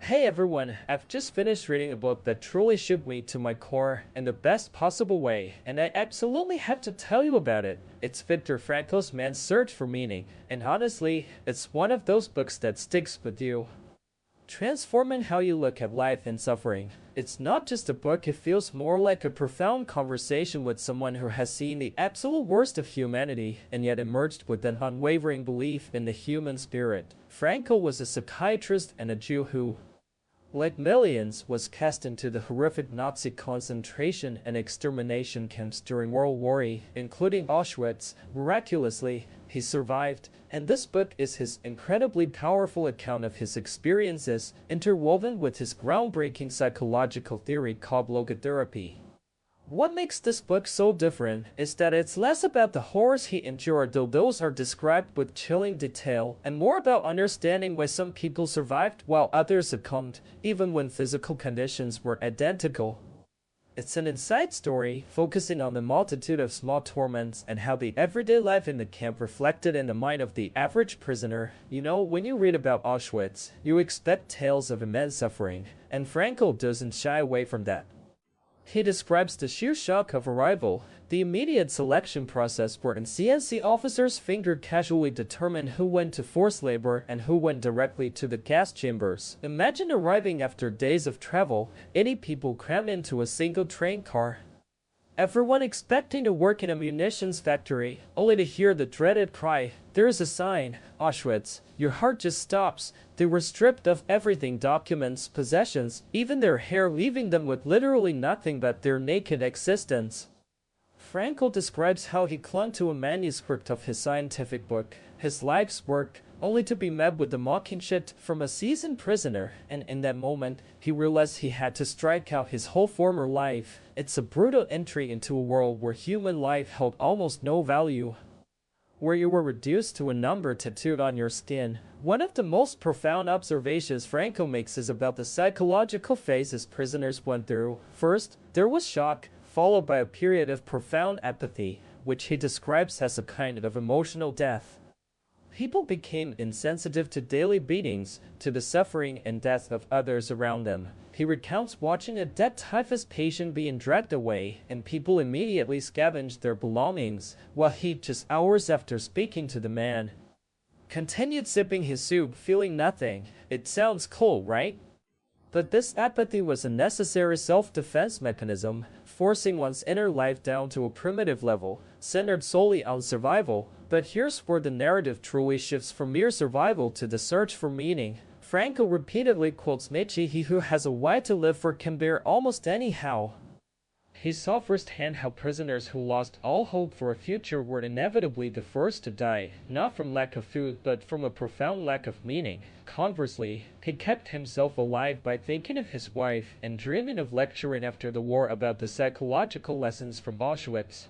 Hey everyone, I've just finished reading a book that truly shook me to my core in the best possible way, and I absolutely have to tell you about it. It's Viktor Frankl's Man's Search for Meaning, and honestly, it's one of those books that sticks with you, transforming how you look at life and suffering. It's not just a book, it feels more like a profound conversation with someone who has seen the absolute worst of humanity and yet emerged with an unwavering belief in the human spirit. Frankl was a psychiatrist and a Jew who, like millions, was cast into the horrific Nazi concentration and extermination camps during World War I, including Auschwitz. Miraculously, he survived, and this book is his incredibly powerful account of his experiences, interwoven with his groundbreaking psychological theory called logotherapy. What makes this book so different is that it's less about the horrors he endured, though those are described with chilling detail, and more about understanding why some people survived while others succumbed, even when physical conditions were identical. It's an inside story, focusing on the multitude of small torments and how the everyday life in the camp reflected in the mind of the average prisoner. You know, when you read about Auschwitz, you expect tales of immense suffering, and Frankl doesn't shy away from that. He describes the sheer shock of arrival, the immediate selection process wherein CNC officers' finger casually determined who went to forced labor and who went directly to the gas chambers. Imagine arriving after days of travel, 80 people crammed into a single train car, everyone expecting to work in a munitions factory, only to hear the dreaded cry, "There's a sign, Auschwitz." Your heart just stops. They were stripped of everything: documents, possessions, even their hair, leaving them with literally nothing but their naked existence. Frankl describes how he clung to a manuscript of his scientific book, his life's work, only to be met with the mocking shit from a seasoned prisoner, and in that moment, he realized he had to strike out his whole former life. It's a brutal entry into a world where human life held almost no value, where you were reduced to a number tattooed on your skin. One of the most profound observations Frankl makes is about the psychological phases prisoners went through. First, there was shock, followed by a period of profound apathy, which he describes as a kind of emotional death. People became insensitive to daily beatings, to the suffering and death of others around them. He recounts watching a dead typhus patient being dragged away, and people immediately scavenged their belongings, while he, just hours after speaking to the man, continued sipping his soup, feeling nothing. It sounds cool, right? But this apathy was a necessary self-defense mechanism, forcing one's inner life down to a primitive level, centered solely on survival. But here's where the narrative truly shifts from mere survival to the search for meaning. Frankl repeatedly quotes Nietzsche: "He who has a why to live for can bear almost anyhow." He saw firsthand how prisoners who lost all hope for a future were inevitably the first to die, not from lack of food but from a profound lack of meaning. Conversely, he kept himself alive by thinking of his wife and dreaming of lecturing after the war about the psychological lessons from Auschwitz.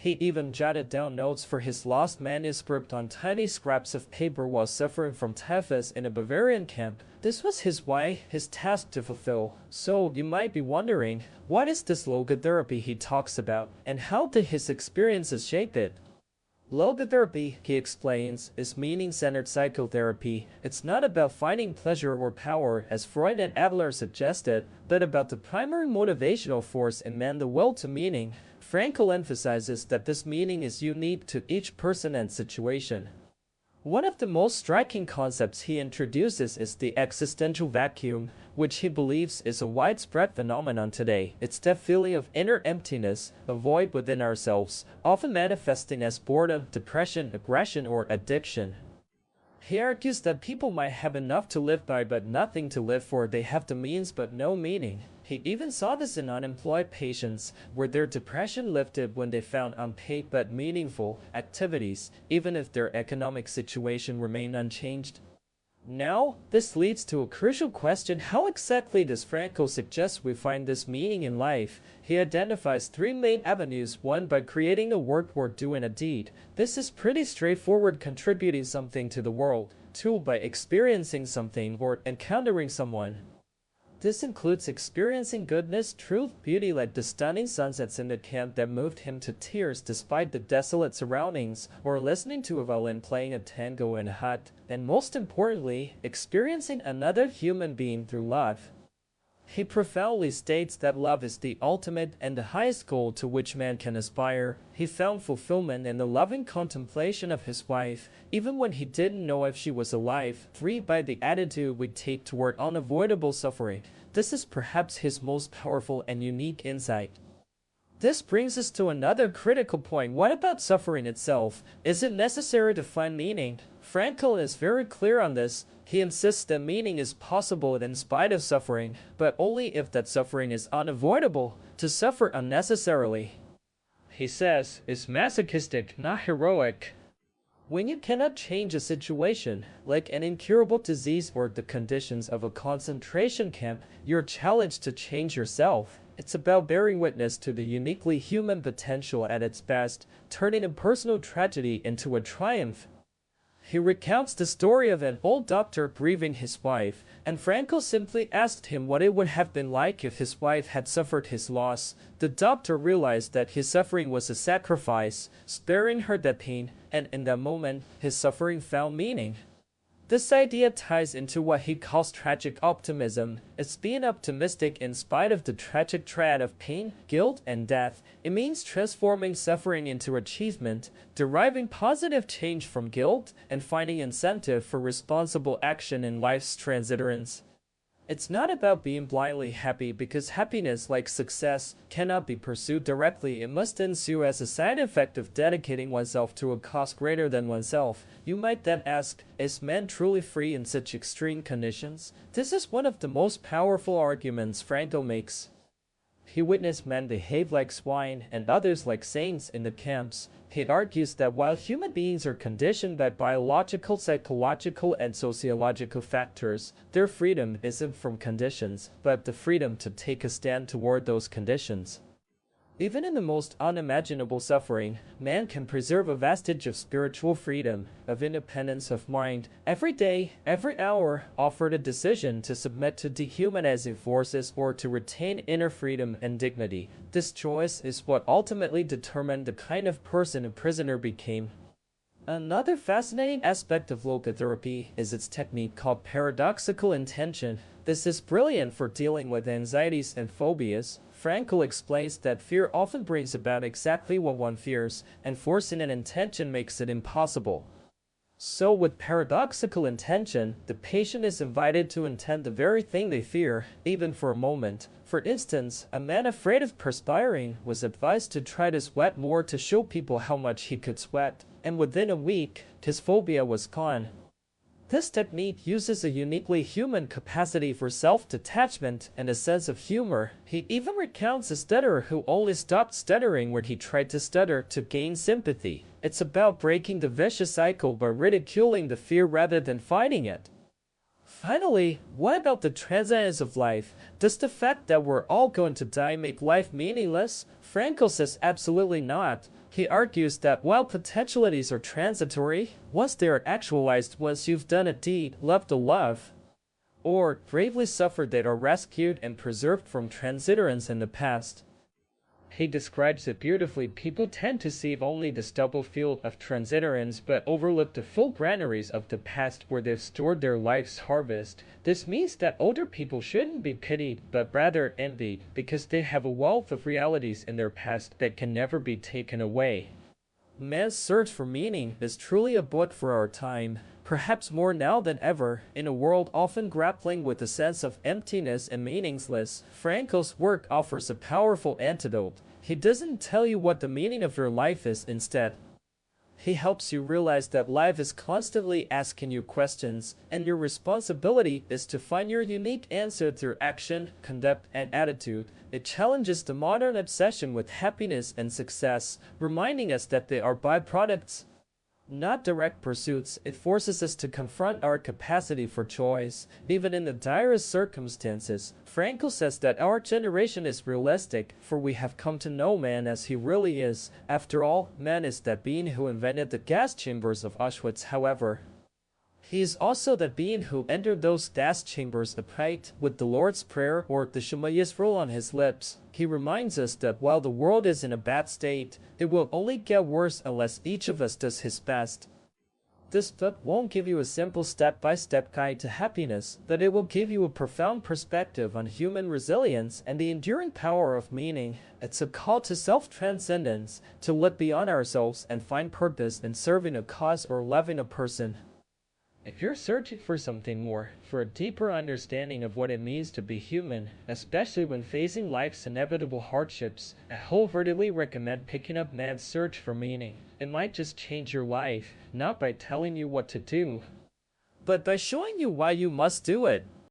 He even jotted down notes for his lost manuscript on tiny scraps of paper while suffering from typhus in a Bavarian camp. This was his why, his task to fulfill. So, you might be wondering, what is this logotherapy he talks about, and how did his experiences shape it? Logotherapy, he explains, is meaning-centered psychotherapy. It's not about finding pleasure or power, as Freud and Adler suggested, but about the primary motivational force in man, the will to meaning. Frankl emphasizes that this meaning is unique to each person and situation. One of the most striking concepts he introduces is the existential vacuum, which he believes is a widespread phenomenon today. It's that feeling of inner emptiness, a void within ourselves, often manifesting as boredom, depression, aggression, or addiction. He argues that people might have enough to live by but nothing to live for. They have the means but no meaning. He even saw this in unemployed patients, where their depression lifted when they found unpaid but meaningful activities, even if their economic situation remained unchanged. Now, this leads to a crucial question: how exactly does Frankl suggest we find this meaning in life? He identifies three main avenues: one, by creating a work or doing a deed. This is pretty straightforward, contributing something to the world. Two, by experiencing something or encountering someone. This includes experiencing goodness, truth, beauty like the stunning sunsets in the camp that moved him to tears despite the desolate surroundings, or listening to a violin playing a tango in a hut, and most importantly, experiencing another human being through love. He profoundly states that love is the ultimate and the highest goal to which man can aspire. He found fulfillment in the loving contemplation of his wife, even when he didn't know if she was alive, free by the attitude we take toward unavoidable suffering. This is perhaps his most powerful and unique insight. This brings us to another critical point. What about suffering itself? Is it necessary to find meaning? Frankl is very clear on this. He insists that meaning is possible in spite of suffering, but only if that suffering is unavoidable. To suffer unnecessarily, he says, is masochistic, not heroic. When you cannot change a situation, like an incurable disease or the conditions of a concentration camp, you're challenged to change yourself. It's about bearing witness to the uniquely human potential at its best, turning a personal tragedy into a triumph. He recounts the story of an old doctor grieving his wife, and Frankl simply asked him what it would have been like if his wife had suffered his loss. The doctor realized that his suffering was a sacrifice, sparing her that pain, and in that moment, his suffering found meaning. This idea ties into what he calls tragic optimism. It's being optimistic in spite of the tragic dread of pain, guilt, and death. It means transforming suffering into achievement, deriving positive change from guilt, and finding incentive for responsible action in life's transitorance. It's not about being blindly happy, because happiness, like success, cannot be pursued directly. It must ensue as a side effect of dedicating oneself to a cause greater than oneself. You might then ask, is man truly free in such extreme conditions? This is one of the most powerful arguments Frankl makes. He witnessed men behave like swine and others like saints in the camps. He argues that while human beings are conditioned by biological, psychological, and sociological factors, their freedom isn't from conditions, but the freedom to take a stand toward those conditions. Even in the most unimaginable suffering, man can preserve a vestige of spiritual freedom, of independence of mind. Every day, every hour, offered a decision to submit to dehumanizing forces or to retain inner freedom and dignity. This choice is what ultimately determined the kind of person a prisoner became. Another fascinating aspect of logotherapy is its technique called paradoxical intention. This is brilliant for dealing with anxieties and phobias. Frankl explains that fear often brings about exactly what one fears, and forcing an intention makes it impossible. So with paradoxical intention, the patient is invited to intend the very thing they fear, even for a moment. For instance, a man afraid of perspiring was advised to try to sweat more to show people how much he could sweat, and within a week, his phobia was gone. This technique uses a uniquely human capacity for self-detachment and a sense of humor. He even recounts a stutterer who only stopped stuttering when he tried to stutter to gain sympathy. It's about breaking the vicious cycle by ridiculing the fear rather than fighting it. Finally, what about the transience of life? Does the fact that we're all going to die make life meaningless? Frankl says absolutely not. He argues that while potentialities are transitory, once they are actualized, once you've done a deed, loved a love, or bravely suffered, they are rescued and preserved from transitorance in the past. He describes it beautifully. People tend to see only the stubble field of transitorance, but overlook the full granaries of the past where they've stored their life's harvest. This means that older people shouldn't be pitied, but rather envied, because they have a wealth of realities in their past that can never be taken away. Man's search for meaning is truly a book for our time, perhaps more now than ever, in a world often grappling with a sense of emptiness and meaninglessness. Frankl's work offers a powerful antidote. He doesn't tell you what the meaning of your life is. Instead, he helps you realize that life is constantly asking you questions, and your responsibility is to find your unique answer through action, conduct, and attitude. It challenges the modern obsession with happiness and success, reminding us that they are byproducts, not direct pursuits. It forces us to confront our capacity for choice, even in the direst circumstances. Frankl says that our generation is realistic, for we have come to know man as he really is. After all, man is that being who invented the gas chambers of Auschwitz. However, He is also the being who entered those last chambers of night with the Lord's Prayer or the Shema Yisrael on his lips. He reminds us that while the world is in a bad state, it will only get worse unless each of us does his best. This book won't give you a simple step-by-step guide to happiness, but it will give you a profound perspective on human resilience and the enduring power of meaning. It's a call to self-transcendence, to look beyond ourselves and find purpose in serving a cause or loving a person. If you're searching for something more, for a deeper understanding of what it means to be human, especially when facing life's inevitable hardships, I wholeheartedly recommend picking up Man's Search for Meaning. It might just change your life, not by telling you what to do, but by showing you why you must do it.